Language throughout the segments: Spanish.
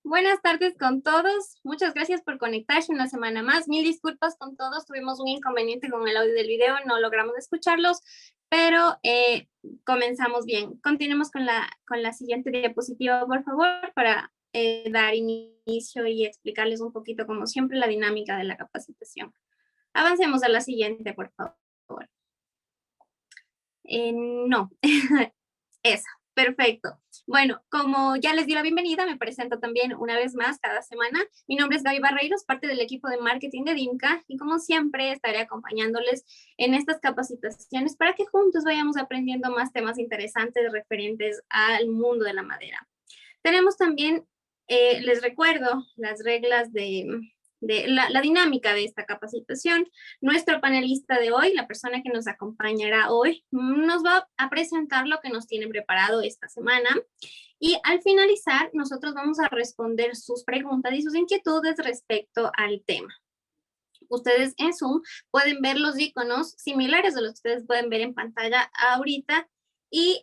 Buenas tardes con todos. Muchas gracias por conectarse una semana más. Mil disculpas con todos. Tuvimos un inconveniente con el audio del video, no logramos escucharlos, pero comenzamos bien. Continuemos con la siguiente diapositiva, por favor, para dar inicio y explicarles un poquito, como siempre, la dinámica de la capacitación. Avancemos a la siguiente, por favor. No, esa. Perfecto. Bueno, como ya les di la bienvenida, me presento también una vez más cada semana. Mi nombre es Gaby Barreiros, parte del equipo de marketing de DIMCA, y como siempre estaré acompañándoles en estas capacitaciones para que juntos vayamos aprendiendo más temas interesantes referentes al mundo de la madera. Tenemos también, les recuerdo, las reglas de la dinámica de esta capacitación. Nuestro panelista de hoy, la persona que nos acompañará hoy, nos va a presentar lo que nos tiene preparado esta semana, y al finalizar nosotros vamos a responder sus preguntas y sus inquietudes respecto al tema. Ustedes en Zoom pueden ver los iconos similares a los que ustedes pueden ver en pantalla ahorita, y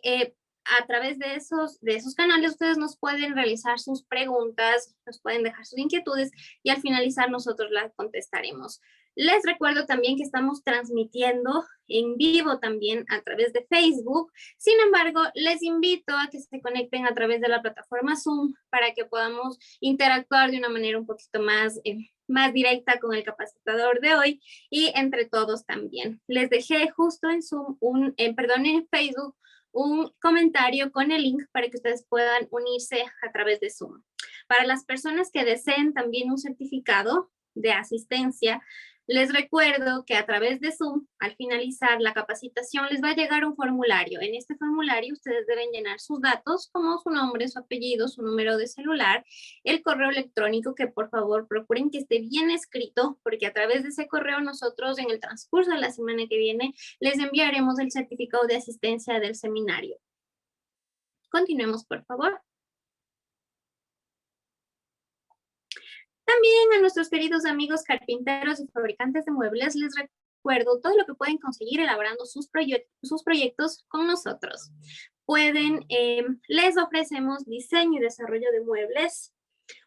a través de esos canales ustedes nos pueden realizar sus preguntas, nos pueden dejar sus inquietudes, y al finalizar nosotros las contestaremos. Les recuerdo también que estamos transmitiendo en vivo también a través de Facebook. Sin embargo, les invito a que se conecten a través de la plataforma Zoom para que podamos interactuar de una manera un poquito más directa con el capacitador de hoy y entre todos también. Les dejé justo en Zoom, en Facebook, un comentario con el link para que ustedes puedan unirse a través de Zoom. Para las personas que deseen también un certificado de asistencia, les recuerdo que a través de Zoom, al finalizar la capacitación, les va a llegar un formulario. En este formulario ustedes deben llenar sus datos, como su nombre, su apellido, su número de celular, el correo electrónico, que por favor procuren que esté bien escrito, porque a través de ese correo nosotros en el transcurso de la semana que viene les enviaremos el certificado de asistencia del seminario. Continuemos, por favor. También a nuestros queridos amigos carpinteros y fabricantes de muebles les recuerdo todo lo que pueden conseguir elaborando sus proyectos con nosotros. Les ofrecemos diseño y desarrollo de muebles,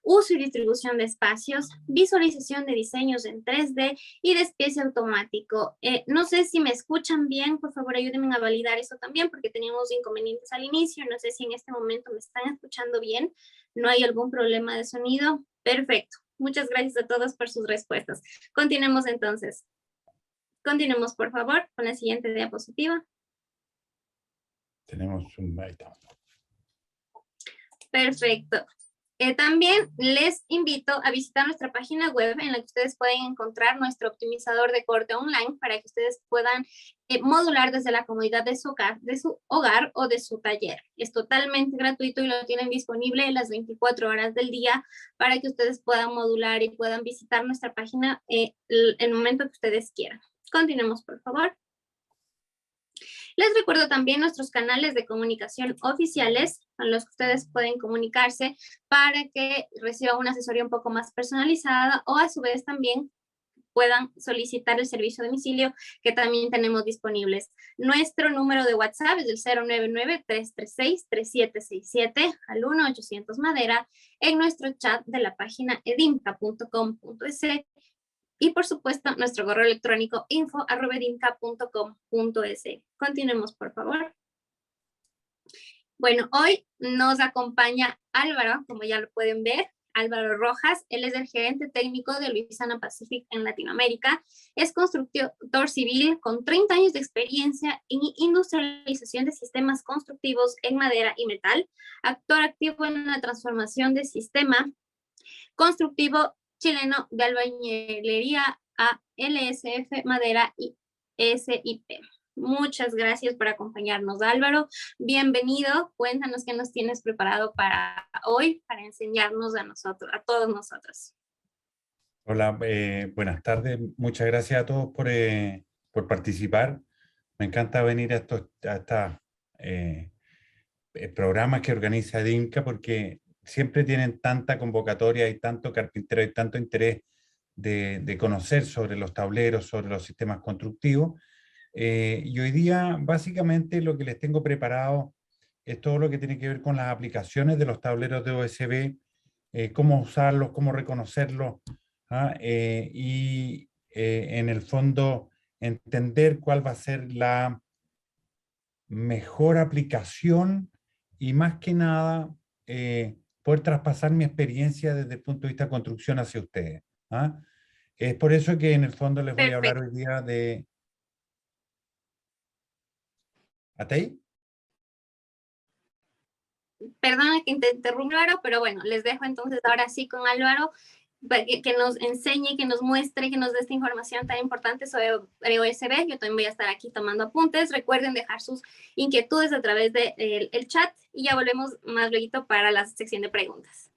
uso y distribución de espacios, visualización de diseños en 3D y despiece automático. No sé si me escuchan bien, por favor ayúdenme a validar eso también, porque teníamos inconvenientes al inicio. No sé si en este momento me están escuchando bien. ¿No hay algún problema de sonido? Perfecto. Muchas gracias a todos por sus respuestas. Continuemos entonces. Continuemos, por favor, con la siguiente diapositiva. Tenemos un beta. Perfecto. También les invito a visitar nuestra página web, en la que ustedes pueden encontrar nuestro optimizador de corte online para que ustedes puedan modular desde la comodidad de su hogar o de su taller. Es totalmente gratuito y lo tienen disponible las 24 horas del día para que ustedes puedan modular y puedan visitar nuestra página el momento que ustedes quieran. Continuemos, por favor. Les recuerdo también nuestros canales de comunicación oficiales con los que ustedes pueden comunicarse para que reciban una asesoría un poco más personalizada, o a su vez también puedan solicitar el servicio de domicilio que también tenemos disponibles. Nuestro número de WhatsApp es el 099-336-3767 al 1-800 Madera, en nuestro chat de la página edimca.com.es. Y por supuesto, nuestro correo electrónico info@edimca.com.es. Continuemos, por favor. Bueno, hoy nos acompaña Álvaro, como ya lo pueden ver, Álvaro Rojas. Él es el gerente técnico de Luisana Pacific en Latinoamérica. Es constructor civil con 30 años de experiencia en industrialización de sistemas constructivos en madera y metal. Actor activo en la transformación de sistema constructivo chileno de albañilería a LSF Madera y SIP. Muchas gracias por acompañarnos, Álvaro. Bienvenido. Cuéntanos qué nos tienes preparado para hoy, para enseñarnos a todos nosotros. Hola, buenas tardes. Muchas gracias a todos por participar. Me encanta venir a estos programas que organiza DIMCA, porque siempre tienen tanta convocatoria y tanto carpintero y tanto interés de conocer sobre los tableros, sobre los sistemas constructivos. Y hoy día básicamente lo que les tengo preparado es todo lo que tiene que ver con las aplicaciones de los tableros de OSB cómo usarlos, cómo reconocerlos, ¿ah? Y en el fondo entender cuál va a ser la mejor aplicación y más que nada poder traspasar mi experiencia desde el punto de vista de construcción hacia ustedes. ¿Ah? Es por eso que en el fondo les voy a hablar Perfecto. hoy día de... ¿Atei? Perdona que te interrumpa, Álvaro, pero bueno, les dejo entonces ahora sí con Álvaro que nos enseñe, que nos muestre, que nos dé esta información tan importante sobre OSB. Yo también voy a estar aquí tomando apuntes. Recuerden dejar sus inquietudes a través del el chat y ya volvemos más luego para la sección de preguntas.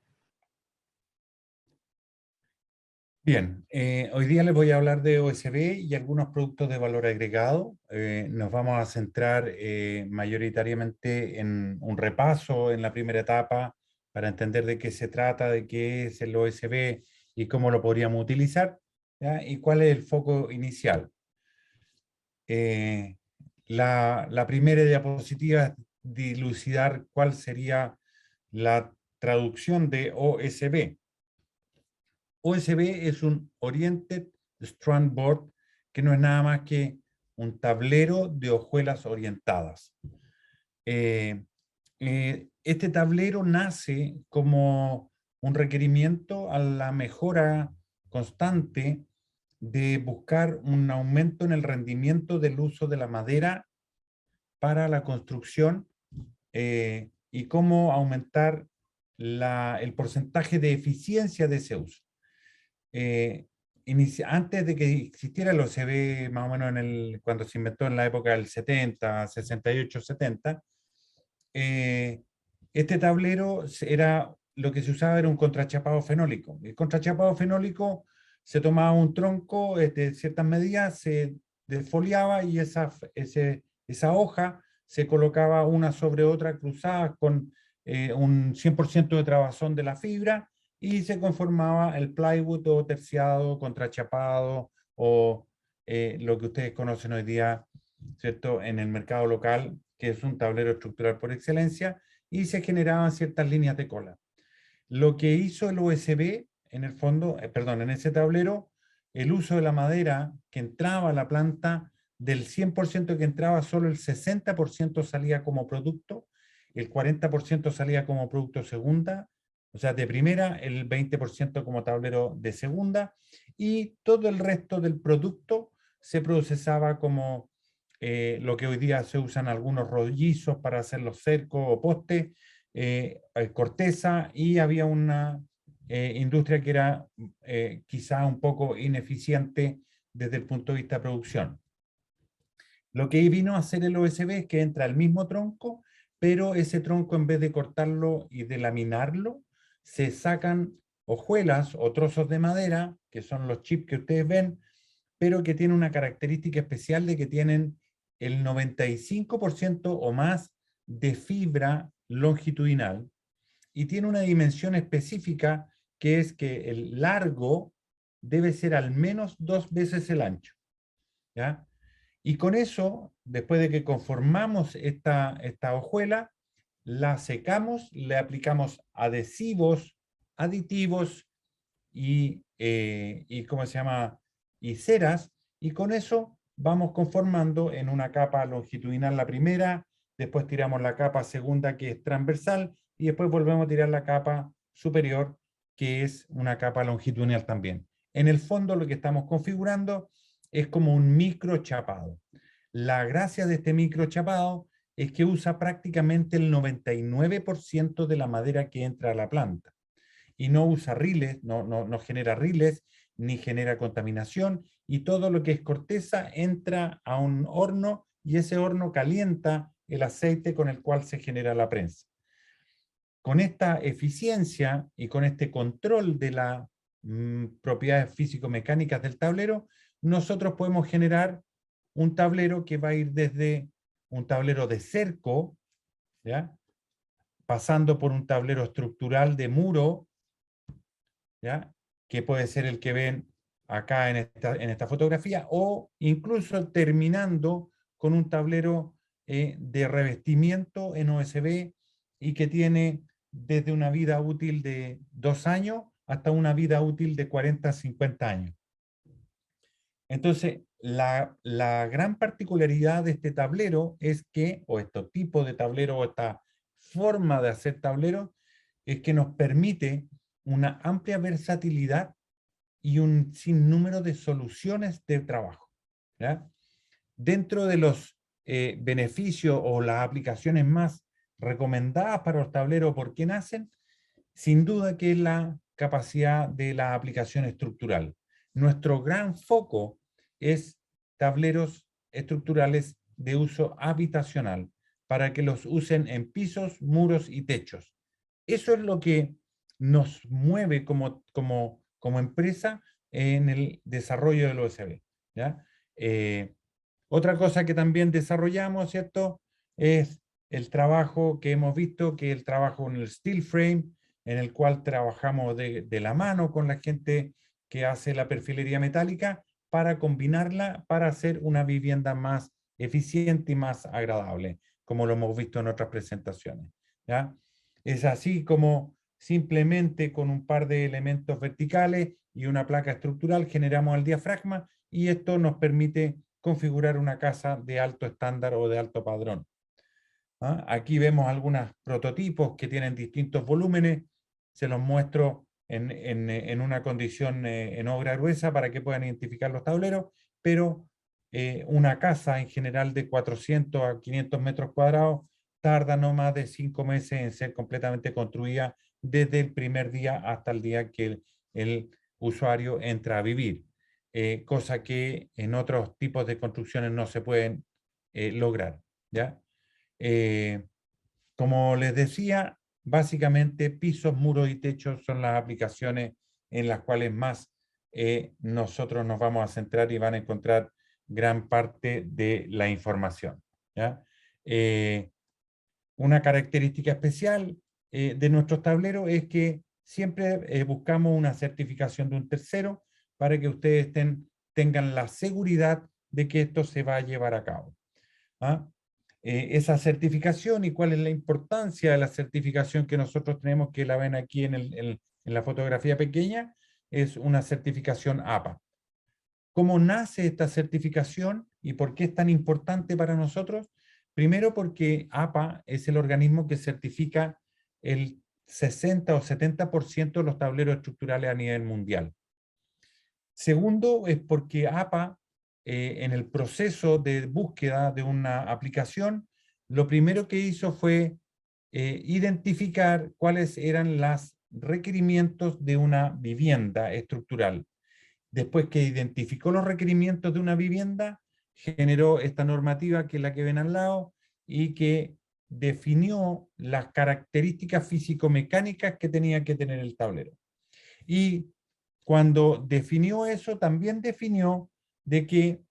Bien, hoy día les voy a hablar de OSB y algunos productos de valor agregado. Nos vamos a centrar mayoritariamente en un repaso en la primera etapa para entender de qué se trata, de qué es el OSB y cómo lo podríamos utilizar, ¿ya? Y cuál es el foco inicial. Eh, la primera diapositiva es dilucidar cuál sería la traducción de OSB. OSB es un Oriented Strand Board, que no es nada más que un tablero de hojuelas orientadas. Este tablero nace como un requerimiento a la mejora constante de buscar un aumento en el rendimiento del uso de la madera para la construcción y cómo aumentar el porcentaje de eficiencia de ese uso. Antes de que existiera el OCB, más o menos cuando se inventó en la época del 70, 68, 70, este tablero era, lo que se usaba era un contrachapado fenólico. El contrachapado fenólico se tomaba un tronco de ciertas medidas, se desfoliaba y esa hoja se colocaba una sobre otra cruzada con un 100% de trabazón de la fibra y se conformaba el plywood o terciado, contrachapado o lo que ustedes conocen hoy día, ¿cierto?, en el mercado local, que es un tablero estructural por excelencia, y se generaban ciertas líneas de cola. Lo que hizo el USB, en el fondo, perdón, en ese tablero, el uso de la madera que entraba a la planta, del 100% que entraba, solo el 60% salía como producto, el 40% salía como producto segunda, o sea, de primera, el 20% como tablero de segunda, y todo el resto del producto se procesaba como lo que hoy día se usan algunos rollizos para hacer los cercos o postes, corteza, y había una industria que era quizá un poco ineficiente desde el punto de vista de producción. Lo que vino a hacer el OSB es que entra el mismo tronco, pero ese tronco, en vez de cortarlo y de laminarlo, se sacan hojuelas o trozos de madera, que son los chips que ustedes ven, pero que tienen una característica especial de que tienen el 95% o más de fibra longitudinal y tiene una dimensión específica, que es que el largo debe ser al menos 2 veces el ancho, ¿ya? Y con eso, después de que conformamos esta hojuela, la secamos, le aplicamos adhesivos, aditivos y ¿cómo se llama? Y ceras, y con eso vamos conformando en una capa longitudinal la primera, después tiramos la capa segunda, que es transversal, y después volvemos a tirar la capa superior, que es una capa longitudinal también. En el fondo lo que estamos configurando es como un microchapado. La gracia de este microchapado es que usa prácticamente el 99% de la madera que entra a la planta y no usa riles, no genera riles, ni genera contaminación, y todo lo que es corteza entra a un horno y ese horno calienta el aceite con el cual se genera la prensa. Con esta eficiencia y con este control de las propiedades físico-mecánicas del tablero, nosotros podemos generar un tablero que va a ir desde un tablero de cerco, ¿ya?, pasando por un tablero estructural de muro, ¿ya?, que puede ser el que ven acá en esta fotografía, o incluso terminando con un tablero de revestimiento en OSB y que tiene desde una vida útil de 2 años hasta una vida útil de 40 a 50 años. Entonces, la gran particularidad de este tablero es que, o este tipo de tablero, o esta forma de hacer tablero, es que nos permite una amplia versatilidad y un sinnúmero de soluciones de trabajo, ¿ya? Dentro de los beneficios o las aplicaciones más recomendadas para los tableros por qué nacen, sin duda que es la capacidad de la aplicación estructural. Nuestro gran foco es tableros estructurales de uso habitacional, para que los usen en pisos, muros y techos. Eso es lo que nos mueve como empresa en el desarrollo del OSB, ¿ya? Otra cosa que también desarrollamos, ¿cierto?, es el trabajo que hemos visto, que es el trabajo en el steel frame, en el cual trabajamos de la mano con la gente que hace la perfilería metálica para combinarla para hacer una vivienda más eficiente y más agradable, como lo hemos visto en otras presentaciones, ¿ya? Es así como simplemente con un par de elementos verticales y una placa estructural generamos el diafragma y esto nos permite configurar una casa de alto estándar o de alto padrón. ¿Ah? Aquí vemos algunos prototipos que tienen distintos volúmenes, se los muestro en una condición en obra gruesa para que puedan identificar los tableros, pero una casa en general de 400 a 500 metros cuadrados tarda no más de 5 meses en ser completamente construida desde el primer día hasta el día que el usuario entra a vivir, cosa que en otros tipos de construcciones no se pueden lograr, ¿ya? Como les decía, básicamente pisos, muros y techos son las aplicaciones en las cuales más nosotros nos vamos a centrar y van a encontrar gran parte de la información, ¿ya? Una característica especial de nuestros tableros es que siempre buscamos una certificación de un tercero para que ustedes tengan la seguridad de que esto se va a llevar a cabo. ¿Ah? Esa certificación y cuál es la importancia de la certificación que nosotros tenemos, que la ven aquí en la fotografía pequeña, es una certificación APA. ¿Cómo nace esta certificación y por qué es tan importante para nosotros? Primero porque APA es el organismo que certifica el 60 o 70% de los tableros estructurales a nivel mundial. Segundo es porque APA, en el proceso de búsqueda de una aplicación, lo primero que hizo fue identificar cuáles eran los requerimientos de una vivienda estructural. Después que identificó los requerimientos de una vivienda, generó esta normativa que es la que ven al lado y que definió las características físico-mecánicas que tenía que tener el tablero. Y cuando definió eso, también definió de que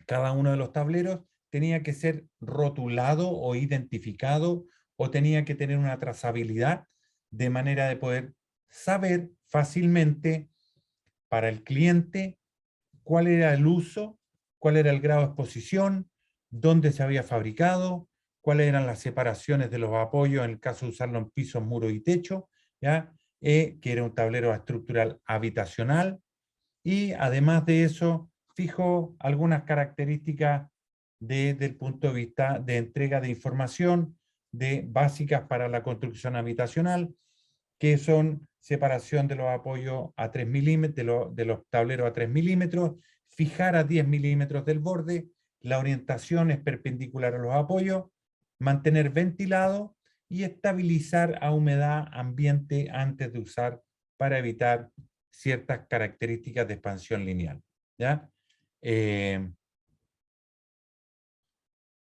cada uno de los tableros tenía que ser rotulado o identificado o tenía que tener una trazabilidad de manera de poder saber fácilmente para el cliente cuál era el uso, cuál era el grado de exposición, dónde se había fabricado, cuáles eran las separaciones de los apoyos en el caso de usarlo en pisos, muros y techo, ¿ya? Que era un tablero estructural habitacional, y además de eso, fijo algunas características desde el punto de vista de entrega de información básicas para la construcción habitacional, que son separación de los apoyos a 3 milímetros, de los tableros a 3 milímetros, fijar a 10 milímetros del borde, la orientación es perpendicular a los apoyos, mantener ventilado y estabilizar a humedad ambiente antes de usar para evitar ciertas características de expansión lineal, ¿ya?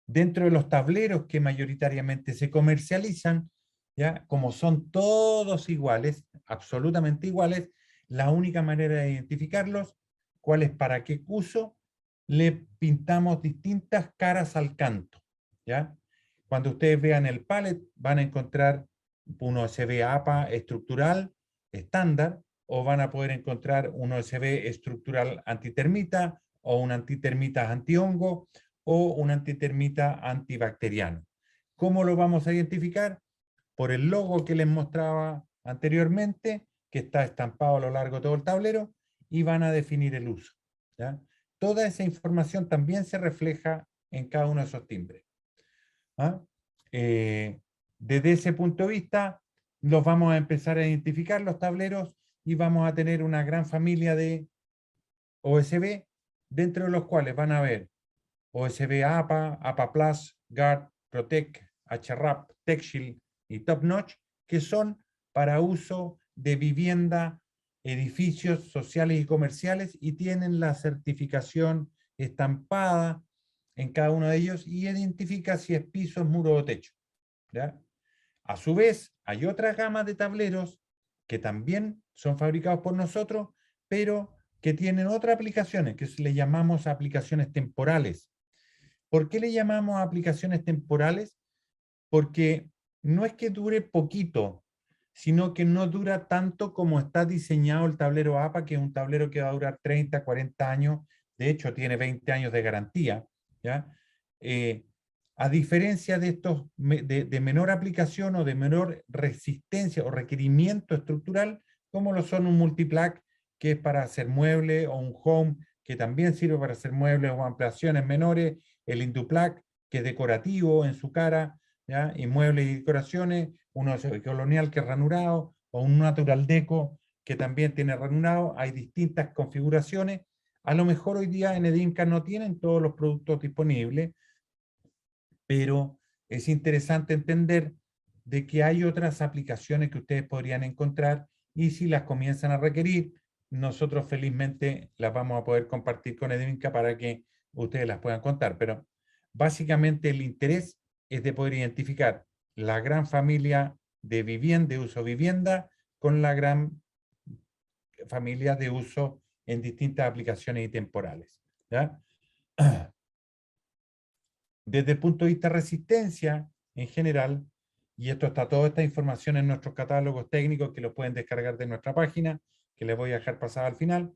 Dentro de los tableros que mayoritariamente se comercializan, ¿ya? Como son todos iguales, absolutamente iguales, la única manera de identificarlos, cuál es para qué uso, le pintamos distintas caras al canto, ¿ya? Cuando ustedes vean el pallet, van a encontrar un OSB APA estructural estándar, o van a poder encontrar un OSB estructural antitermita, o un antitermita antihongo, o un antitermita antibacteriano. ¿Cómo lo vamos a identificar? por el logo que les mostraba anteriormente, que está estampado a lo largo de todo el tablero, y van a definir el uso, ¿ya? Toda esa información también se refleja en cada uno de esos timbres. ¿Ah? Desde ese punto de vista, los vamos a empezar a identificar los tableros y vamos a tener una gran familia de OSB, dentro de los cuales van a haber OSB APA, APA Plus, GUARD, Protect, HRAP, TechShield y Top Notch, que son para uso de vivienda, edificios sociales y comerciales, y tienen la certificación estampada en cada uno de ellos y identifica si es piso, muro o techo, ¿ya? A su vez, hay otra gama de tableros que también son fabricados por nosotros, pero que tienen otras aplicaciones, que le llamamos aplicaciones temporales. ¿Por qué le llamamos aplicaciones temporales? Porque no es que dure poquito, sino que no dura tanto como está diseñado el tablero APA, que es un tablero que va a durar 30, 40 años, de hecho tiene 20 años de garantía, ¿ya? A diferencia de estos de menor aplicación o de menor resistencia o requerimiento estructural, como lo son un multiplac, que es para hacer muebles, o un home, que también sirve para hacer muebles o ampliaciones menores, el induplac, que es decorativo en su cara, ¿ya? Y muebles y decoraciones, uno colonial que es ranurado, o un natural deco que también tiene ranurado. Hay distintas configuraciones. A lo mejor hoy día en Edimca no tienen todos los productos disponibles, pero es interesante entender de que hay otras aplicaciones que ustedes podrían encontrar, y si las comienzan a requerir, nosotros felizmente las vamos a poder compartir con Edimca para que ustedes las puedan contar. Pero básicamente el interés es de poder identificar la gran familia de vivienda, de uso vivienda, con la gran familia de uso en distintas aplicaciones y temporales, ¿ya? Desde el punto de vista de resistencia, en general, y esto está toda esta información en nuestros catálogos técnicos, que lo pueden descargar de nuestra página, que les voy a dejar pasada al final,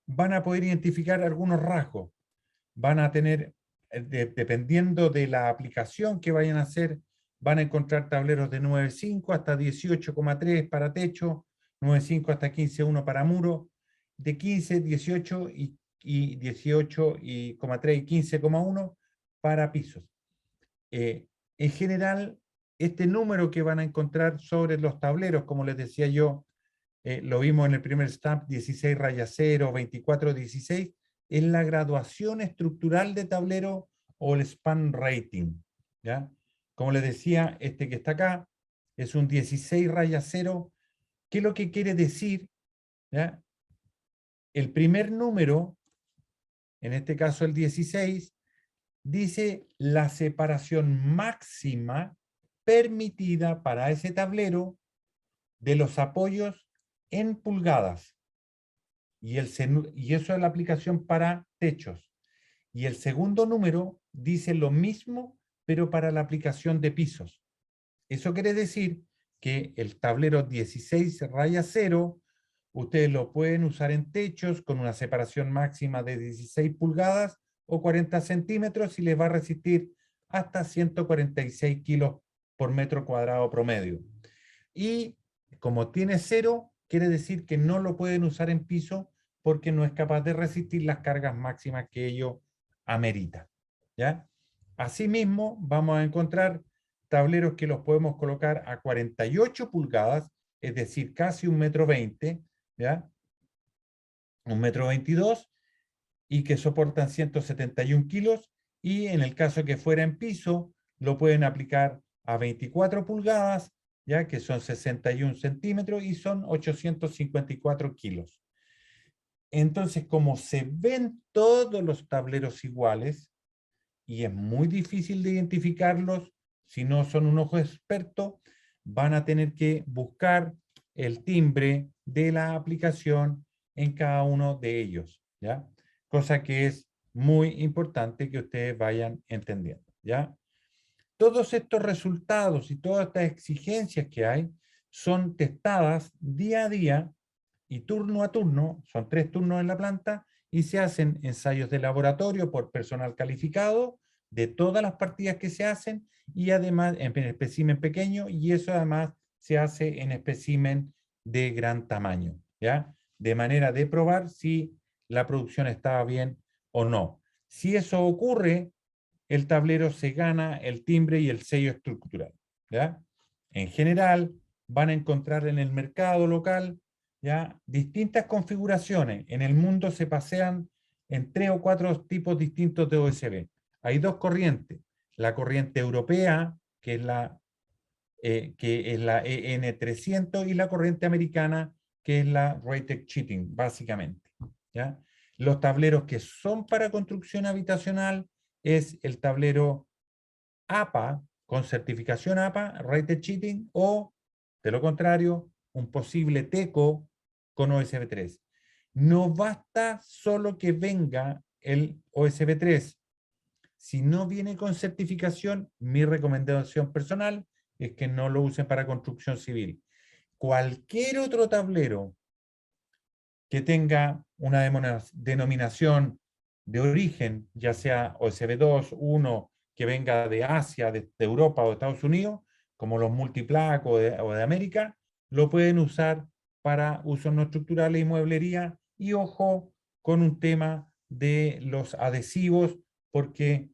van a poder identificar algunos rasgos. Van a tener, dependiendo de la aplicación que vayan a hacer, van a encontrar tableros de 9.5 hasta 18,3 para techo, 9.5 hasta 15,1 para muro, de 15, 18 y 18,3 y 15,1 para pisos. En general, este número que van a encontrar sobre los tableros, como les decía yo, lo vimos en el primer stamp, 16-0, 24-16, es la graduación estructural de tablero o el span rating, ¿ya? Como les decía, este que está acá es un 16-0. ¿Qué es lo que quiere decir? ¿Ya? El primer número, en este caso el 16, dice la separación máxima permitida para ese tablero de los apoyos en pulgadas. Y eso es la aplicación para techos. Y el segundo número dice lo mismo, pero para la aplicación de pisos. Eso quiere decir que el tablero 16-0, ustedes lo pueden usar en techos con una separación máxima de 16 pulgadas o 40 centímetros, y les va a resistir hasta 146 kilos por metro cuadrado promedio. Y como tiene 0, quiere decir que no lo pueden usar en piso porque no es capaz de resistir las cargas máximas que ello amerita, ¿ya? Asimismo, vamos a encontrar tableros que los podemos colocar a 48 pulgadas, es decir, casi 1,20 m, ¿ya? 1,22 m, y que soportan 171 kilos, y en el caso que fuera en piso, lo pueden aplicar a 24 pulgadas, ya que son 61 centímetros y son 854 kilos. Entonces, como se ven todos los tableros iguales, y es muy difícil de identificarlos si no son un ojo experto, van a tener que buscar el timbre de la aplicación en cada uno de ellos, ¿ya? Cosa que es muy importante que ustedes vayan entendiendo, ¿ya? Todos estos resultados y todas estas exigencias que hay son testadas día a día y turno a turno, son 3 turnos en la planta, y se hacen ensayos de laboratorio por personal calificado de todas las partidas que se hacen y además en espécimen pequeño, y eso además se hace en espécimen de gran tamaño, ¿ya? De manera de probar si la producción estaba bien o no. Si eso ocurre, el tablero se gana el timbre y el sello estructural, ¿ya? En general, van a encontrar en el mercado local, ¿ya?, distintas configuraciones. En el mundo se pasean en 3 o 4 tipos distintos de OSB. Hay 2 corrientes. La corriente europea, que es la EN300, y la corriente americana, que es la Rated Cheating, básicamente, ¿ya? Los tableros que son para construcción habitacional es el tablero APA, con certificación APA, Rated Cheating, o, de lo contrario, un posible TECO con OSB 3. No basta solo que venga el OSB 3. Si no viene con certificación, mi recomendación personal es que no lo usen para construcción civil. Cualquier otro tablero que tenga una denominación de origen, ya sea OSB 2, 1, que venga de Asia, de Europa o de Estados Unidos, como los multiplac o de América, lo pueden usar para usos no estructurales y mueblería. Y ojo con un tema de los adhesivos, porque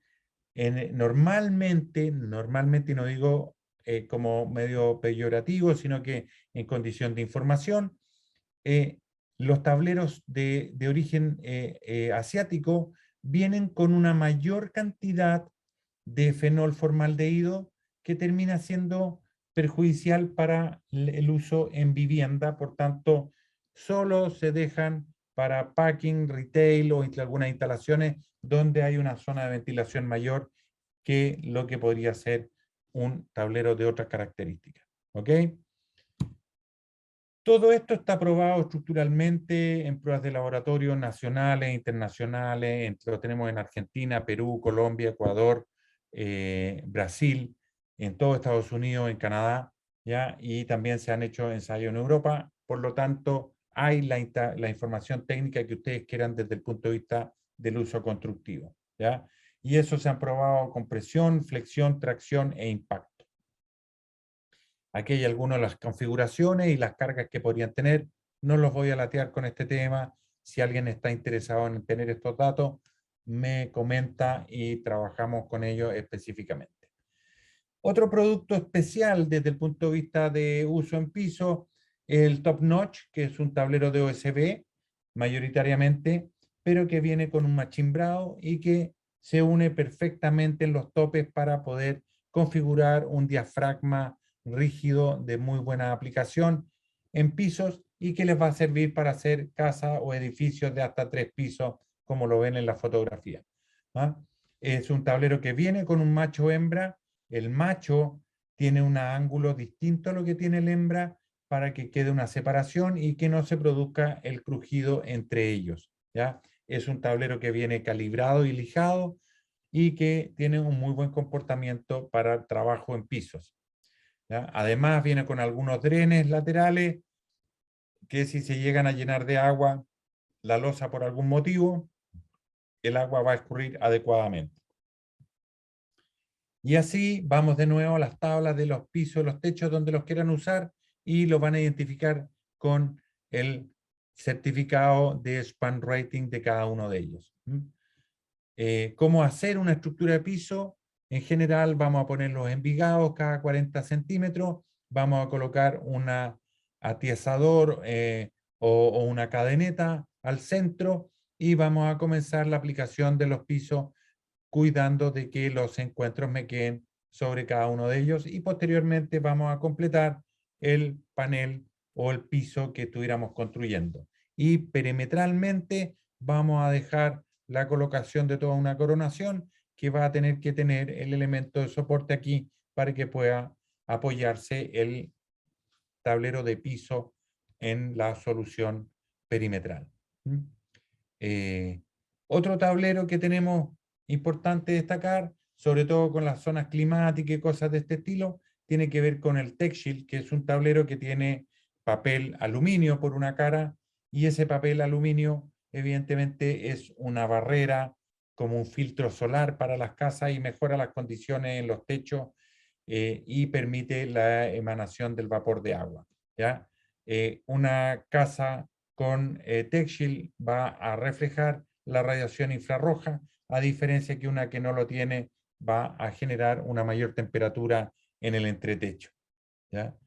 normalmente, y no digo como medio peyorativo, sino que en condición de información, los tableros de origen asiático vienen con una mayor cantidad de fenol formaldehído que termina siendo perjudicial para el uso en vivienda. Por tanto, solo se dejan para packing, retail o algunas instalaciones donde hay una zona de ventilación mayor que lo que podría ser un tablero de otras características. ¿Ok? Todo esto está aprobado estructuralmente en pruebas de laboratorio nacionales, internacionales. Lo tenemos en Argentina, Perú, Colombia, Ecuador, Brasil, en todo Estados Unidos, en Canadá, ¿ya? Y también se han hecho ensayos en Europa. Por lo tanto, hay la información técnica que ustedes quieran desde el punto de vista del uso constructivo, ¿ya? Y eso se han probado con presión, flexión, tracción e impacto. Aquí hay algunas de las configuraciones y las cargas que podrían tener. No los voy a latear con este tema. Si alguien está interesado en tener estos datos, me comenta y trabajamos con ellos específicamente. Otro producto especial desde el punto de vista de uso en piso, el Top Notch, que es un tablero de OSB mayoritariamente, pero que viene con un machimbrado y que se une perfectamente en los topes para poder configurar un diafragma rígido de muy buena aplicación en pisos y que les va a servir para hacer casas o edificios de hasta 3 pisos, como lo ven en la fotografía, ¿ah? Es un tablero que viene con un macho hembra. El macho tiene un ángulo distinto a lo que tiene la hembra para que quede una separación y que no se produzca el crujido entre ellos, ¿ya? Es un tablero que viene calibrado y lijado y que tiene un muy buen comportamiento para trabajo en pisos, ¿ya? Además viene con algunos drenes laterales que si se llegan a llenar de agua la losa por algún motivo, el agua va a escurrir adecuadamente. Y así vamos de nuevo a las tablas de los pisos, los techos donde los quieran usar y los van a identificar con el certificado de span rating de cada uno de ellos. ¿Cómo hacer una estructura de piso? En general vamos a poner los envigados cada 40 centímetros, vamos a colocar un atiesador o una cadeneta al centro y vamos a comenzar la aplicación de los pisos cuidando de que los encuentros me queden sobre cada uno de ellos y posteriormente vamos a completar el panel o el piso que estuviéramos construyendo. Y perimetralmente vamos a dejar la colocación de toda una coronación que va a tener que tener el elemento de soporte aquí para que pueda apoyarse el tablero de piso en la solución perimetral. Otro tablero que tenemos importante destacar, sobre todo con las zonas climáticas y cosas de este estilo, tiene que ver con el TechShield, que es un tablero que tiene papel aluminio por una cara, y ese papel aluminio evidentemente es una barrera como un filtro solar para las casas y mejora las condiciones en los techos y permite la emanación del vapor de agua, ¿ya? Una casa con TechShield va a reflejar la radiación infrarroja, a diferencia que una que no lo tiene va a generar una mayor temperatura en el entretecho, ¿ya?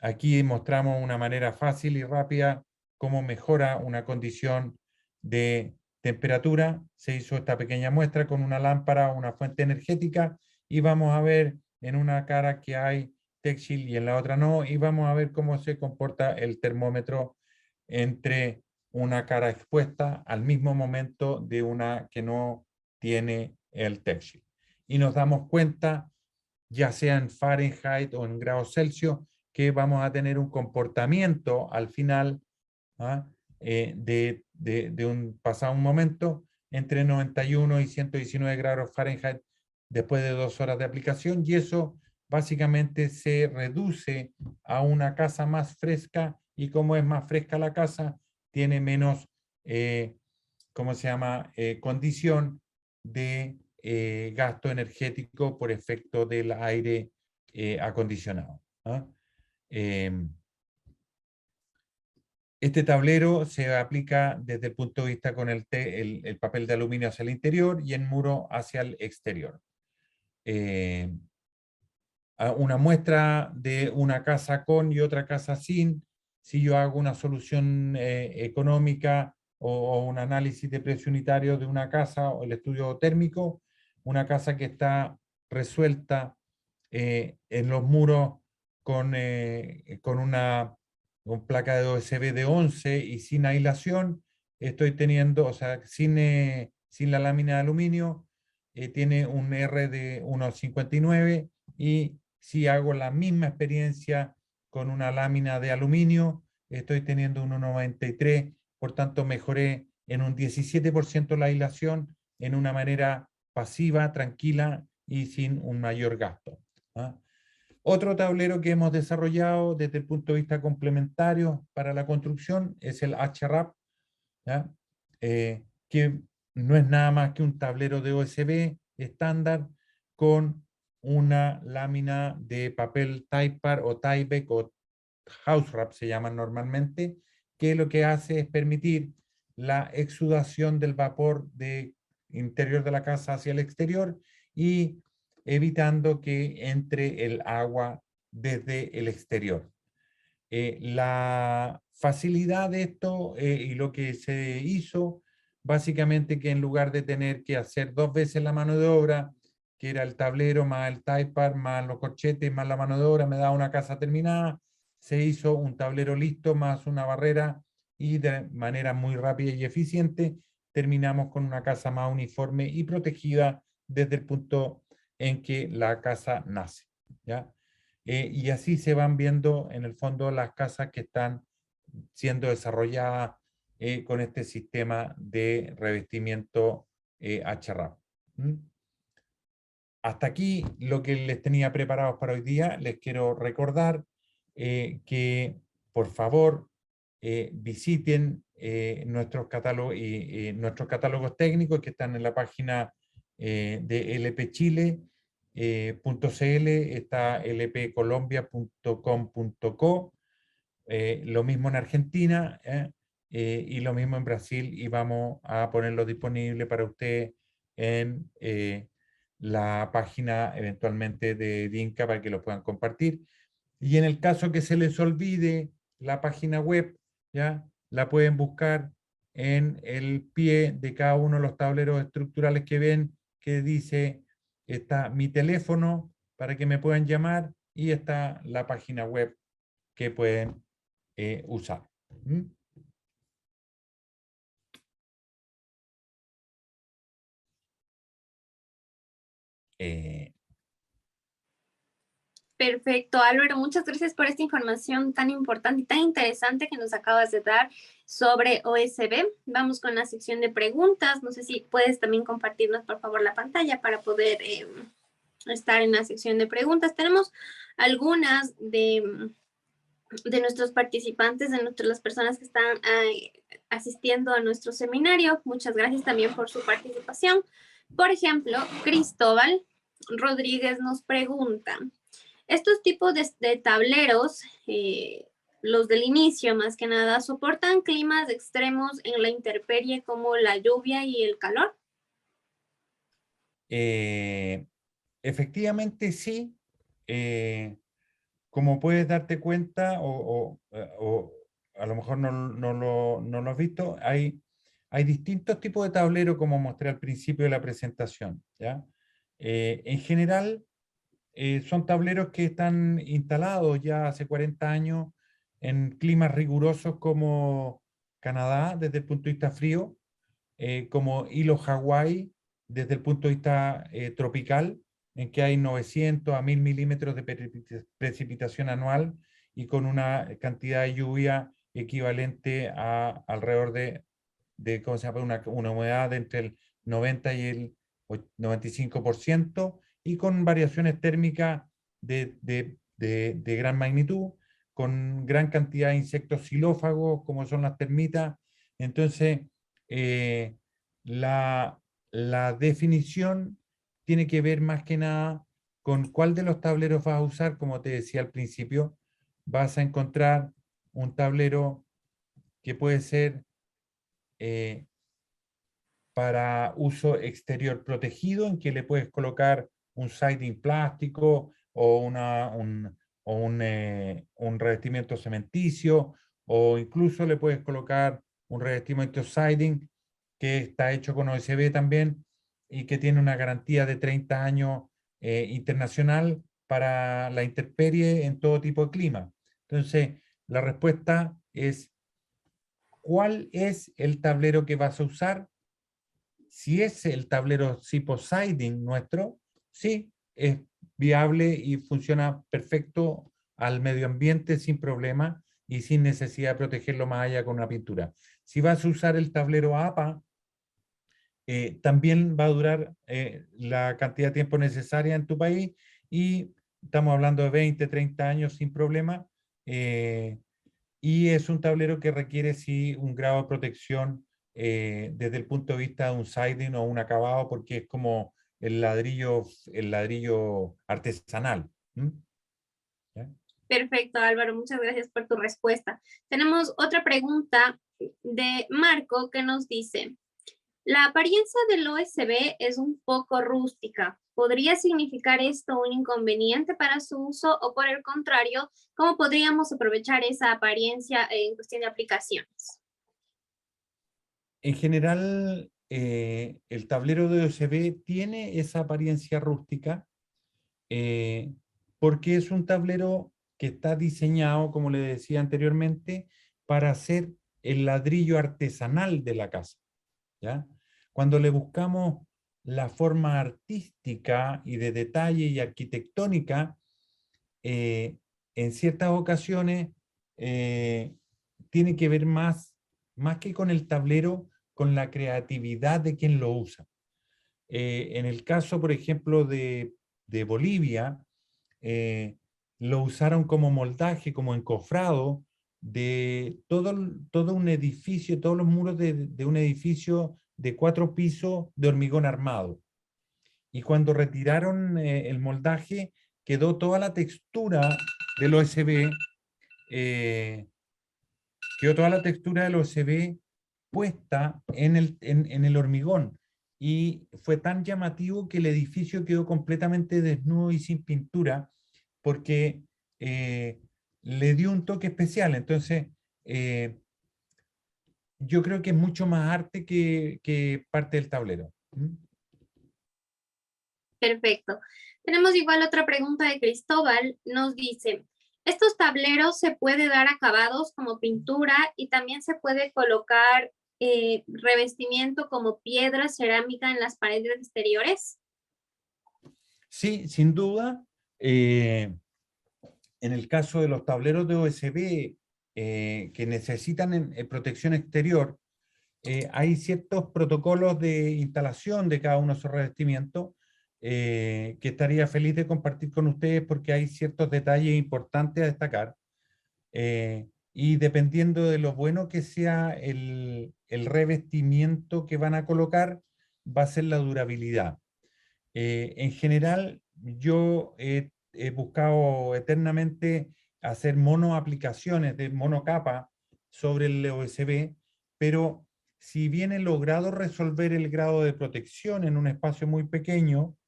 Aquí mostramos una manera fácil y rápida cómo mejora una condición de temperatura. Se hizo esta pequeña muestra con una lámpara, una fuente energética, y vamos a ver en una cara que hay TechShield y en la otra no, y vamos a ver cómo se comporta el termómetro entre una cara expuesta al mismo momento de una que no tiene el TechShield. Y nos damos cuenta, ya sea en Fahrenheit o en grados Celsius, que vamos a tener un comportamiento al final, ¿ah? De un pasado un momento entre 91 y 119 grados Fahrenheit después de 2 horas de aplicación, y eso básicamente se reduce a una casa más fresca, y como es más fresca la casa, tiene menos, ¿cómo se llama?, condición de gasto energético por efecto del aire acondicionado, ¿ah? Este tablero se aplica desde el punto de vista con el papel de aluminio hacia el interior y el muro hacia el exterior. Una muestra de una casa con y otra casa sin. Si yo hago una solución económica o un análisis de precio unitario de una casa o el estudio térmico, una casa que está resuelta en los muros con una placa de OSB de 11 y sin aislación, estoy teniendo, o sea, sin la lámina de aluminio, tiene un R de 1,59, y si hago la misma experiencia con una lámina de aluminio, estoy teniendo un 1,93, por tanto mejoré en un 17% la aislación en una manera pasiva, tranquila y sin un mayor gasto, ¿ah? Otro tablero que hemos desarrollado desde el punto de vista complementario para la construcción es el HRAP, ¿ya? Que no es nada más que un tablero de OSB estándar con una lámina de papel Typar o Tyvek o House Wrap se llaman normalmente, que lo que hace es permitir la exudación del vapor de interior de la casa hacia el exterior y evitando que entre el agua desde el exterior. La facilidad de esto y lo que se hizo, básicamente que en lugar de tener que hacer 2 veces la mano de obra, que era el tablero más el Typar, más los corchetes, más la mano de obra, me daba una casa terminada, se hizo un tablero listo más una barrera, y de manera muy rápida y eficiente terminamos con una casa más uniforme y protegida desde el punto en que la casa nace, ¿ya? Y así se van viendo en el fondo las casas que están siendo desarrolladas con este sistema de revestimiento HRAP. Hasta aquí lo que les tenía preparados para hoy día. Les quiero recordar que por favor visiten nuestros catálogos técnicos que están en la página de lpchile.cl, está lpcolombia.com.co, lo mismo en Argentina y lo mismo en Brasil, y vamos a ponerlo disponible para usted en la página eventualmente de DINCA para que lo puedan compartir. Y en el caso que se les olvide la página web, ¿ya? La pueden buscar en el pie de cada uno de los tableros estructurales que ven, que dice, está mi teléfono para que me puedan llamar, y está la página web que pueden usar. Perfecto, Álvaro, muchas gracias por esta información tan importante y tan interesante que nos acabas de dar sobre OSB. Vamos con la sección de preguntas. No sé si puedes también compartirnos, por favor, la pantalla para poder estar en la sección de preguntas. Tenemos algunas de de nuestros participantes, de las personas que están asistiendo a nuestro seminario. Muchas gracias también por su participación. Por ejemplo, Cristóbal Rodríguez nos pregunta, estos tipos de tableros, los del inicio más que nada, ¿soportan climas extremos en la intemperie como la lluvia y el calor? Efectivamente sí. Como puedes darte cuenta, o a lo mejor no lo has visto, hay distintos tipos de tablero, como mostré al principio de la presentación, ¿ya? En general, son tableros que están instalados ya hace 40 años en climas rigurosos como Canadá, desde el punto de vista frío, como Hilo Hawái, desde el punto de vista tropical, en que hay 900 a 1000 milímetros de precipitación anual y con una cantidad de lluvia equivalente a alrededor ¿cómo se llama? Una humedad de entre el 90 y el 95% y con variaciones térmicas de gran magnitud, con gran cantidad de insectos xilófagos, como son las termitas. Entonces, eh, la, la definición tiene que ver más que nada con cuál de los tableros vas a usar. Como te decía al principio, vas a encontrar un tablero que puede ser eh, para uso exterior protegido, en que le puedes colocar un siding plástico o, un revestimiento cementicio, o incluso le puedes colocar un revestimiento siding que está hecho con OSB también y que tiene una garantía de 30 años internacional para la intemperie en todo tipo de clima. Entonces, la respuesta es: ¿cuál es el tablero que vas a usar? Si es el tablero tipo siding nuestro, sí, es viable y funciona perfecto al medio ambiente sin problema y sin necesidad de protegerlo más allá con una pintura. Si vas a usar el tablero APA, también va a durar la cantidad de tiempo necesaria en tu país y estamos hablando de 20, 30 años sin problema. Y es un tablero que requiere sí un grado de protección desde el punto de vista de un siding o un acabado, porque es como el ladrillo artesanal. ¿Mm? ¿Ya? Perfecto, Álvaro, muchas gracias por tu respuesta. Tenemos otra pregunta de Marco que nos dice, la apariencia del OSB es un poco rústica. ¿Podría significar esto un inconveniente para su uso o por el contrario, cómo podríamos aprovechar esa apariencia en cuestión de aplicaciones? En general, el tablero de OSB tiene esa apariencia rústica eh, porque es un tablero que está diseñado, como le decía anteriormente, para hacer el ladrillo artesanal de la casa. ¿Ya? Cuando le buscamos la forma artística y de detalle y arquitectónica, en ciertas ocasiones eh, tiene que ver más que con el tablero, con la creatividad de quien lo usa. En el caso, por ejemplo, de Bolivia, eh, lo usaron como moldaje, como encofrado de todo un edificio, todos los muros de un edificio de 4 pisos de hormigón armado. Y cuando retiraron el moldaje, quedó toda la textura del OSB, eh, quedó toda la textura del OSB puesta en el hormigón. Y fue tan llamativo que el edificio quedó completamente desnudo y sin pintura, porque le dio un toque especial. Entonces, eh, yo creo que es mucho más arte que parte del tablero. ¿Mm? Perfecto. Tenemos igual otra pregunta de Cristóbal. Nos dice, ¿estos tableros se puede dar acabados como pintura y también se puede colocar revestimiento como piedra, cerámica en las paredes exteriores? Sí, sin duda. En el caso de los tableros de OSB que necesitan protección exterior, hay ciertos protocolos de instalación de cada uno de esos revestimientos que estaría feliz de compartir con ustedes porque hay ciertos detalles importantes a destacar. Y dependiendo de lo bueno que sea el revestimiento que van a colocar, va a ser la durabilidad. En general, yo he buscado eternamente hacer monoaplicaciones de monocapa sobre el OSB, pero si bien he logrado resolver el grado de protección en un espacio muy pequeño,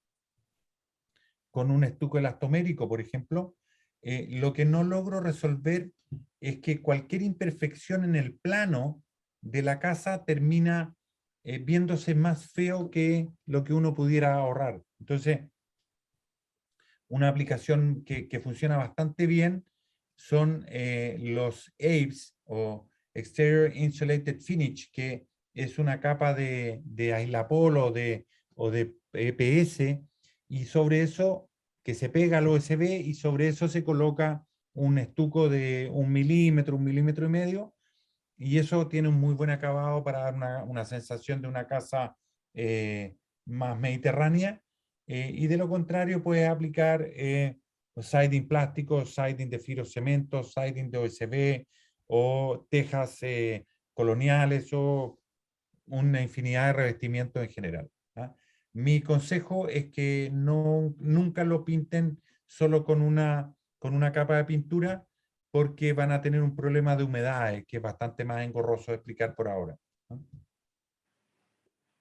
con un estuco elastomérico, por ejemplo, lo que no logro resolver es que cualquier imperfección en el plano de la casa termina viéndose más feo que lo que uno pudiera ahorrar. Entonces, una aplicación que funciona bastante bien son los AIPS o Exterior Insulated Finish, que es una capa de Aislapol o de EPS, y sobre eso que se pega al OSB y sobre eso se coloca un estuco de 1 milímetro, 1,5 milímetros, y eso tiene un muy buen acabado para dar una sensación de una casa más mediterránea. Y de lo contrario, puedes aplicar siding plástico, siding de fibrocemento, siding de OSB o tejas coloniales o una infinidad de revestimientos en general. ¿Ah? Mi consejo es que nunca lo pinten solo con una capa de pintura, porque van a tener un problema de humedad, que es bastante más engorroso de explicar por ahora, ¿no?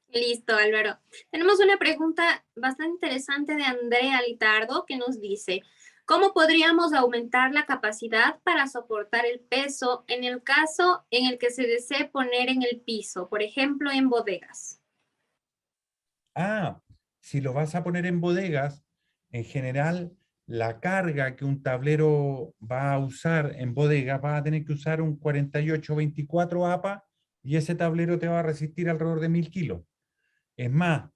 Listo, Álvaro. Tenemos una pregunta bastante interesante de Andrea Litardo que nos dice, ¿cómo podríamos aumentar la capacidad para soportar el peso en el caso en el que se desee poner en el piso, por ejemplo, en bodegas? Ah, si lo vas a poner en bodegas, en general, la carga que un tablero va a usar en bodega va a tener que usar un 48-24 APA, y ese tablero te va a resistir alrededor de 1.000 kilos. Es más,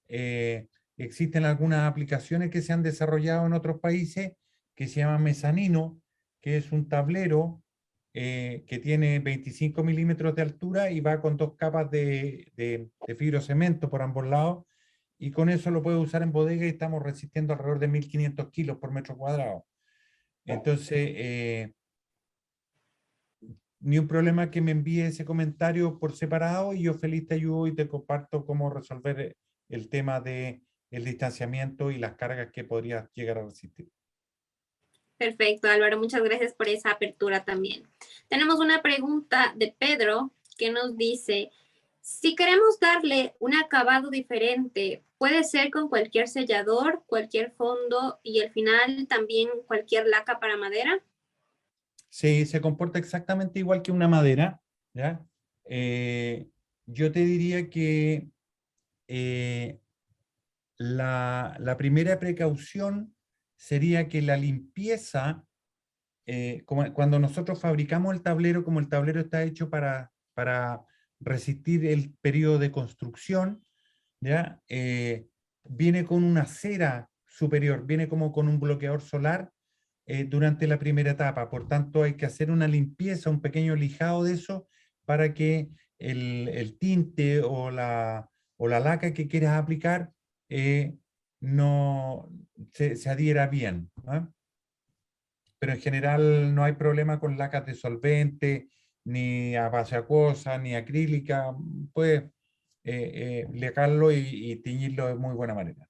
existen algunas aplicaciones que se han desarrollado en otros países que se llama mezanino, que es un tablero que tiene 25 milímetros de altura y va con 2 capas de fibrocemento por ambos lados, y con eso lo puedes usar en bodega y estamos resistiendo alrededor de 1.500 kilos por metro cuadrado. Entonces, ni un problema que me envíe ese comentario por separado, y yo feliz te ayudo y te comparto cómo resolver el tema de el distanciamiento y las cargas que podrías llegar a resistir. Perfecto, Álvaro. Muchas gracias por esa apertura también. Tenemos una pregunta de Pedro que nos dice, si queremos darle un acabado diferente, puede ser con cualquier sellador, cualquier fondo y al final también cualquier laca para madera. Se comporta exactamente igual que una madera, ¿ya? Eh, yo te diría que eh, la primera precaución sería que la limpieza, como cuando nosotros fabricamos el tablero, como el tablero está hecho para resistir el periodo de construcción, ¿ya? Viene con una cera superior, viene como con un bloqueador solar durante la primera etapa. Por tanto, hay que hacer una limpieza, un pequeño lijado de eso para que el tinte o la laca que quieras aplicar no se adhiera bien, ¿no? Pero en general no hay problema con lacas de solvente, ni a base acuosa, ni acrílica. Puedes lecarlo y teñirlo de muy buena manera.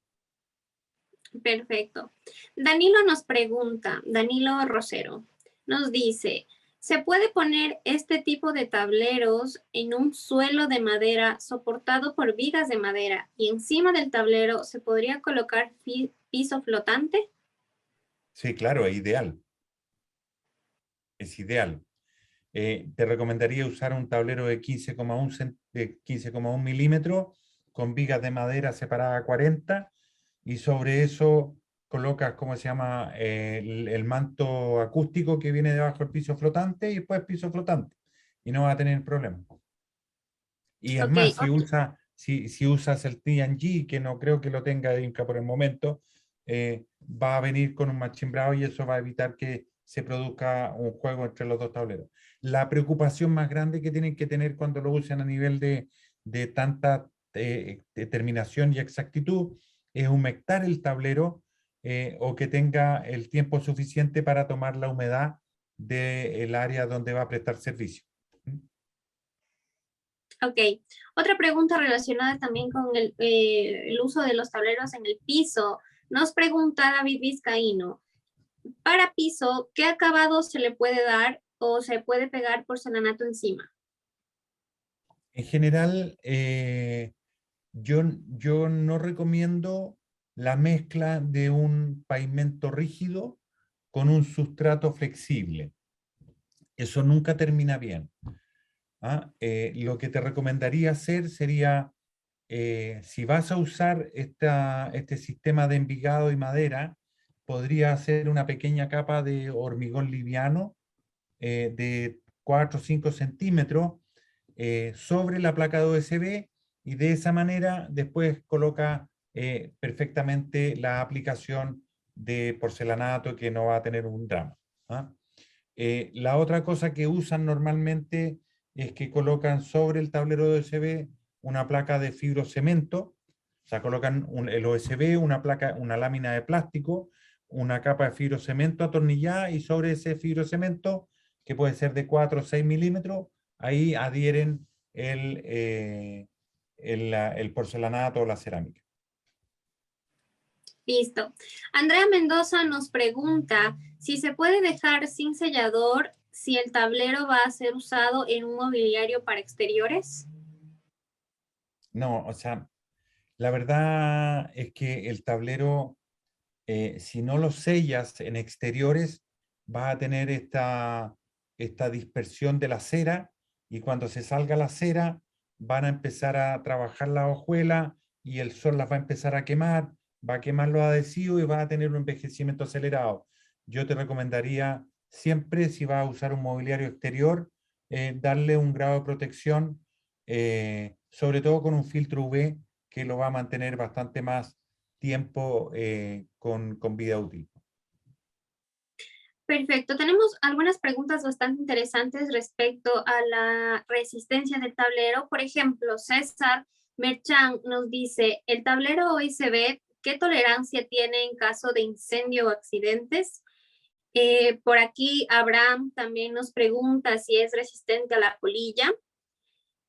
Perfecto. Danilo nos pregunta, Danilo Rosero, nos dice, ¿se puede poner este tipo de tableros en un suelo de madera soportado por vigas de madera y encima del tablero se podría colocar piso flotante? Sí, claro, es ideal. Es ideal. Te recomendaría usar un tablero de 15,1 milímetros con vigas de madera separadas a 40, y sobre eso colocas, ¿cómo se llama? El manto acústico que viene debajo del piso flotante, y después piso flotante. Y no va a tener problema. Y es Ok, más, si usas el TNG, que no creo que lo tenga de Inca por el momento, va a venir con un machimbrado, y eso va a evitar que se produzca un juego entre los dos tableros. La preocupación más grande que tienen que tener cuando lo usen a nivel de tanta determinación y exactitud es humectar el tablero, o que tenga el tiempo suficiente para tomar la humedad del área donde va a prestar servicio. Ok. Otra pregunta relacionada también con el uso de los tableros en el piso. Nos pregunta David Vizcaíno, para piso, ¿qué acabado se le puede dar o se puede pegar porcelanato encima? En general, yo no recomiendo la mezcla de un pavimento rígido con un sustrato flexible. Eso nunca termina bien. ¿Ah? Lo que te recomendaría hacer sería, si vas a usar este sistema de envigado y madera, podría hacer una pequeña capa de hormigón liviano de 4 o 5 centímetros sobre la placa de OSB, y de esa manera después coloca perfectamente la aplicación de porcelanato, que no va a tener un drama. ¿Ah? La otra cosa que usan normalmente es que colocan sobre el tablero de OSB una placa de fibrocemento, o sea, colocan el OSB, una placa, una lámina de plástico, una capa de fibrocemento atornillada, y sobre ese fibrocemento, que puede ser de 4 o 6 milímetros, ahí adhieren el porcelanato o la cerámica. Listo. Andrea Mendoza nos pregunta si se puede dejar sin sellador si el tablero va a ser usado en un mobiliario para exteriores. No, o sea, la verdad es que el tablero, si no lo sellas en exteriores, vas a tener esta dispersión de la cera, y cuando se salga la cera van a empezar a trabajar la hojuela y el sol las va a empezar a quemar, va a quemar los adhesivos y va a tener un envejecimiento acelerado. Yo te recomendaría siempre, si vas a usar un mobiliario exterior, darle un grado de protección, sobre todo con un filtro UV, que lo va a mantener bastante más tiempo con vida útil. Perfecto. Tenemos algunas preguntas bastante interesantes respecto a la resistencia del tablero. Por ejemplo, César Merchan nos dice, ¿el tablero OSB qué tolerancia tiene en caso de incendio o accidentes? Por aquí Abraham también nos pregunta si es resistente a la polilla.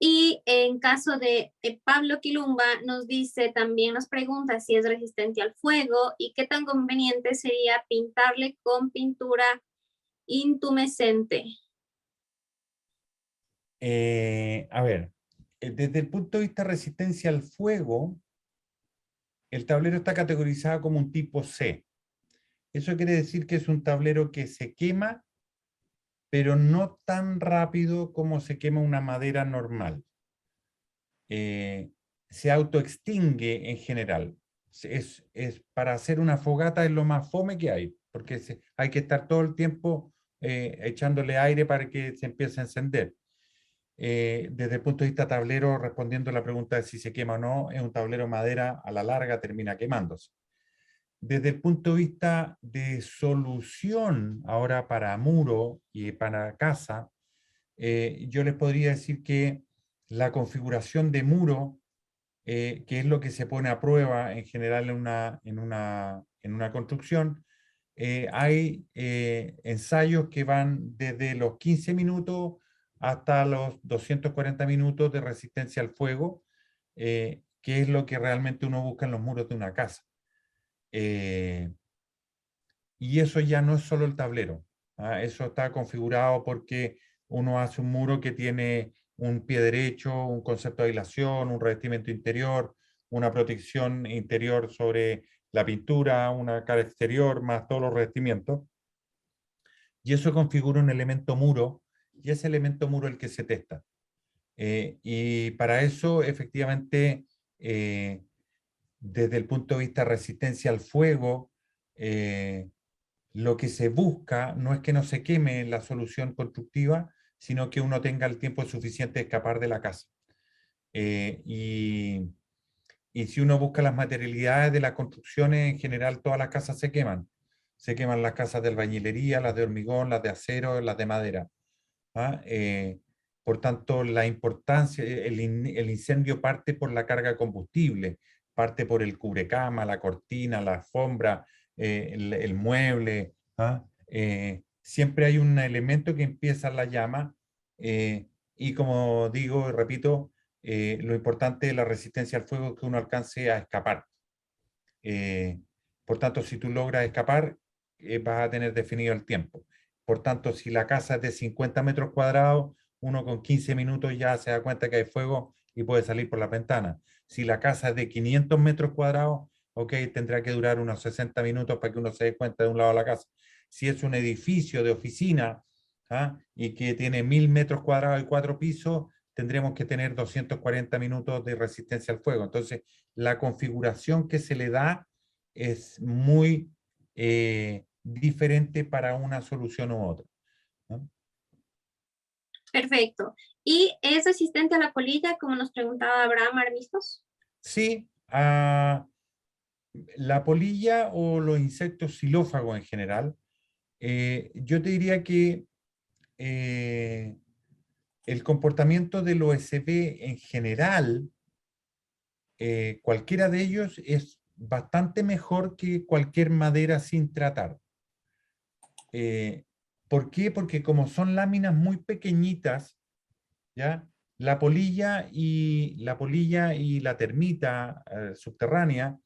Y en caso de Pablo Quilumba nos dice, también nos pregunta si es resistente al fuego y qué tan conveniente sería pintarle con pintura intumescente. A ver, desde el punto de vista de resistencia al fuego, el tablero está categorizado como un tipo C. Eso quiere decir que es un tablero que se quema, pero no tan rápido como se quema una madera normal. Se autoextingue en general. Para hacer una fogata es lo más fome que hay, porque hay que estar todo el tiempo echándole aire para que se empiece a encender. Desde el punto de vista tablero, respondiendo a la pregunta de si se quema o no, es un tablero de madera, a la larga termina quemándose. Desde el punto de vista de solución, ahora para muro y para casa, yo les podría decir que la configuración de muro, que es lo que se pone a prueba en general en una construcción, hay ensayos que van desde los 15 minutos hasta los 240 minutos de resistencia al fuego, que es lo que realmente uno busca en los muros de una casa. Y eso ya no es solo el tablero. ¿Ah? Eso está configurado porque uno hace un muro que tiene un pie derecho, un concepto de aislación, un revestimiento interior, una protección interior sobre la pintura, una cara exterior, más todos los revestimientos. Y eso configura un elemento muro, y ese elemento muro es el que se testa. Y para eso, efectivamente, desde el punto de vista de resistencia al fuego, lo que se busca no es que no se queme la solución constructiva, sino que uno tenga el tiempo suficiente de escapar de la casa. Y si uno busca las materialidades de las construcciones, en general todas las casas se queman. Se queman las casas de albañilería, las de hormigón, las de acero, las de madera. ¿Ah? Por tanto, la importancia, el incendio parte por la carga de combustible, parte por el cubrecama, la cortina, la alfombra, el mueble. ¿Ah? siempre hay un elemento que empieza la llama, y como digo y repito, lo importante de la resistencia al fuego es que uno alcance a escapar. Eh, por tanto, si tú logras escapar, vas a tener definido el tiempo. Por tanto, si la casa es de 50 metros cuadrados, uno con 15 minutos ya se da cuenta que hay fuego y puede salir por la ventana. Si la casa es de 500 metros cuadrados, ok, tendrá que durar unos 60 minutos para que uno se dé cuenta de un lado de la casa. Si es un edificio de oficina, ¿ah?, y que tiene 1000 metros cuadrados y 4 pisos, tendremos que tener 240 minutos de resistencia al fuego. Entonces, la configuración que se le da es muy diferente para una solución u otra, ¿no? Perfecto. ¿Y es resistente a la polilla, como nos preguntaba Abraham Armistos? Sí, la polilla o los insectos xilófagos en general, yo te diría que el comportamiento del OSB en general, cualquiera de ellos es bastante mejor que cualquier madera sin tratar. Eh, ¿Por qué? Porque como son láminas muy pequeñitas, ¿ya? La polilla y la termita subterránea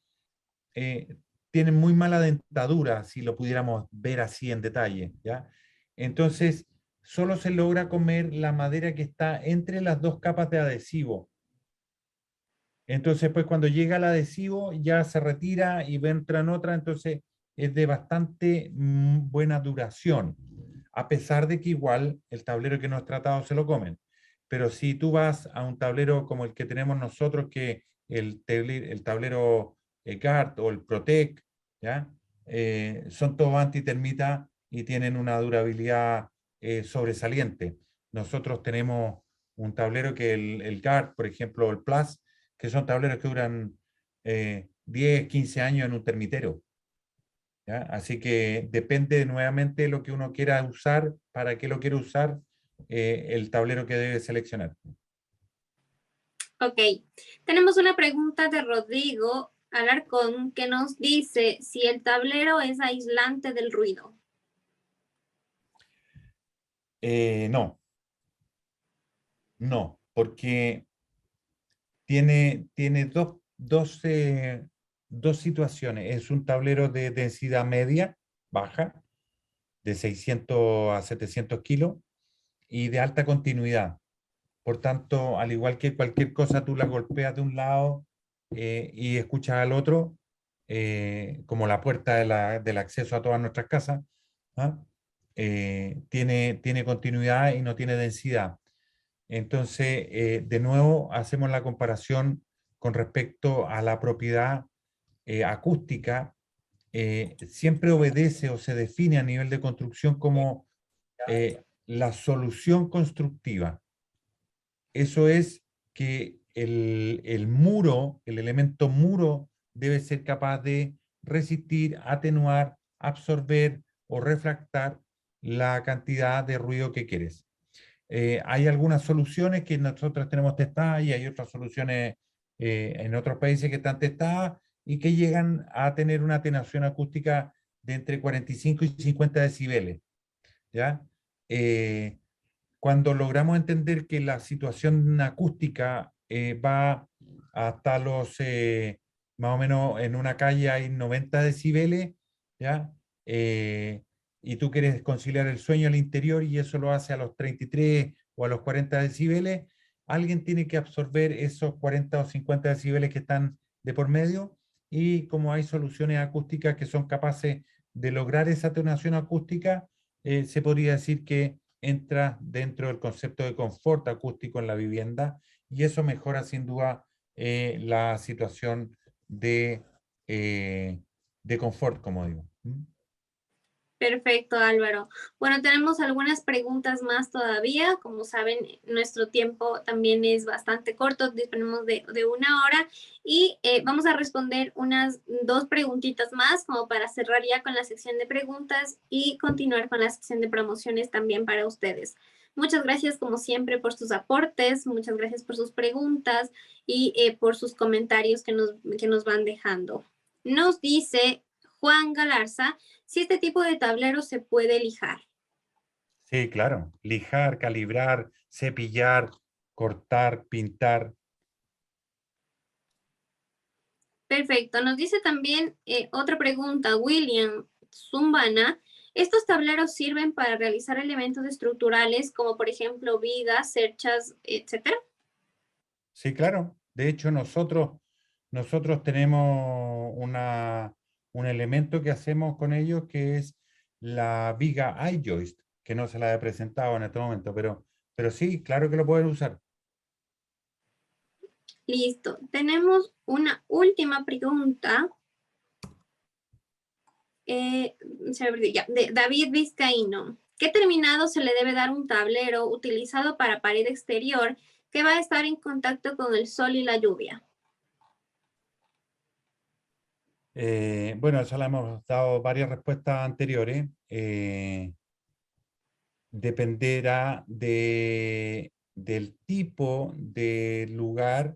tienen muy mala dentadura, si lo pudiéramos ver así en detalle, ¿ya? Entonces, solo se logra comer la madera que está entre las dos capas de adhesivo. Entonces, pues cuando llega el adhesivo ya se retira y entra en otra, entonces es de bastante buena duración, a pesar de que igual el tablero que no es tratado se lo comen. Pero si tú vas a un tablero como el que tenemos nosotros, que el tablero GART o el Protec, ¿ya? Son todos antitermita y tienen una durabilidad sobresaliente. Nosotros tenemos un tablero que el GART, por ejemplo, el Plus, que son tableros que duran 10, 15 años en un termitero, ¿ya? Así que depende nuevamente de lo que uno quiera usar, para qué lo quiere usar, el tablero que debe seleccionar. Ok. Tenemos una pregunta de Rodrigo Alarcón que nos dice si el tablero es aislante del ruido. No, no, porque tiene dos situaciones. Es un tablero de densidad media, baja, de 600 a 700 kilos, y de alta continuidad. Por tanto, al igual que cualquier cosa, tú la golpeas de un lado y escuchas al otro, como la puerta del acceso a todas nuestras casas, ¿ah? Tiene continuidad y no tiene densidad. Entonces, de nuevo, hacemos la comparación con respecto a la propiedad acústica. Siempre obedece o se define a nivel de construcción como la solución constructiva. Eso es que el muro, el elemento muro, debe ser capaz de resistir, atenuar, absorber o refractar la cantidad de ruido que quieres. Hay algunas soluciones que nosotros tenemos testadas y hay otras soluciones en otros países que están testadas y que llegan a tener una atenuación acústica de entre 45 y 50 decibeles, ¿ya? Cuando logramos entender que la situación acústica va hasta más o menos en una calle hay 90 decibeles, ¿ya? Y tú quieres conciliar el sueño al interior y eso lo hace a los 33 o a los 40 decibeles, alguien tiene que absorber esos 40 o 50 decibeles que están de por medio, y como hay soluciones acústicas que son capaces de lograr esa atenuación acústica, se podría decir que entra dentro del concepto de confort acústico en la vivienda, y eso mejora sin duda la situación de confort, como digo. ¿Mm? Perfecto, Álvaro. Bueno, tenemos algunas preguntas más todavía. Como saben, nuestro tiempo también es bastante corto, disponemos de una hora y vamos a responder unas dos preguntitas más como para cerrar ya con la sección de preguntas y continuar con la sección de promociones también para ustedes. Muchas gracias, como siempre, por sus aportes, muchas gracias por sus preguntas y por sus comentarios que nos van dejando. Nos dice Juan Galarza si este tipo de tablero se puede lijar. Sí, claro. Lijar, calibrar, cepillar, cortar, pintar. Perfecto. Nos dice también otra pregunta, William Zumbana. ¿Estos tableros sirven para realizar elementos estructurales como por ejemplo vigas, cerchas, etcétera? Sí, claro. De hecho, nosotros tenemos un elemento que hacemos con ellos que es la viga iJoist, que no se la he presentado en este momento, pero sí, claro que lo pueden usar. Listo. Tenemos una última pregunta. Eh, de David Vizcaíno. ¿Qué terminado se le debe dar a un tablero utilizado para pared exterior que va a estar en contacto con el sol y la lluvia? Bueno, eso le hemos dado varias respuestas anteriores. Dependerá del tipo de lugar,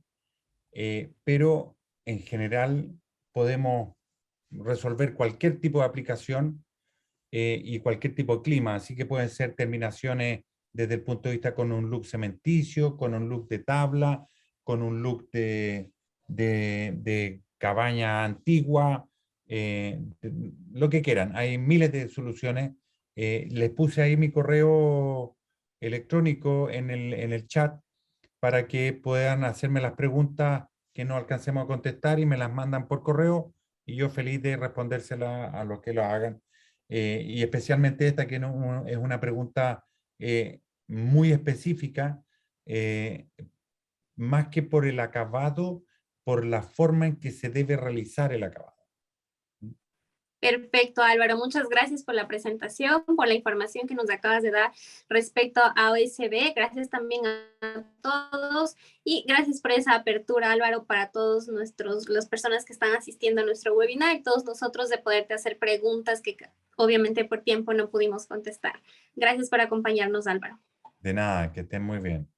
pero en general podemos resolver cualquier tipo de aplicación y cualquier tipo de clima, así que pueden ser terminaciones desde el punto de vista con un look cementicio, con un look de tabla, con un look de cabaña antigua, lo que quieran. Hay miles de soluciones. Les puse ahí mi correo electrónico en el chat para que puedan hacerme las preguntas que no alcancemos a contestar y me las mandan por correo y yo feliz de respondérselas a los que lo hagan. Y especialmente esta que no, es una pregunta muy específica, eh, más que por el acabado, por la forma en que se debe realizar el acabado. Perfecto, Álvaro. Muchas gracias por la presentación, por la información que nos acabas de dar respecto a OSB. Gracias también a todos y gracias por esa apertura, Álvaro, para todos las personas que están asistiendo a nuestro webinar y todos nosotros de poderte hacer preguntas que obviamente por tiempo no pudimos contestar. Gracias por acompañarnos, Álvaro. De nada, que estén muy bien.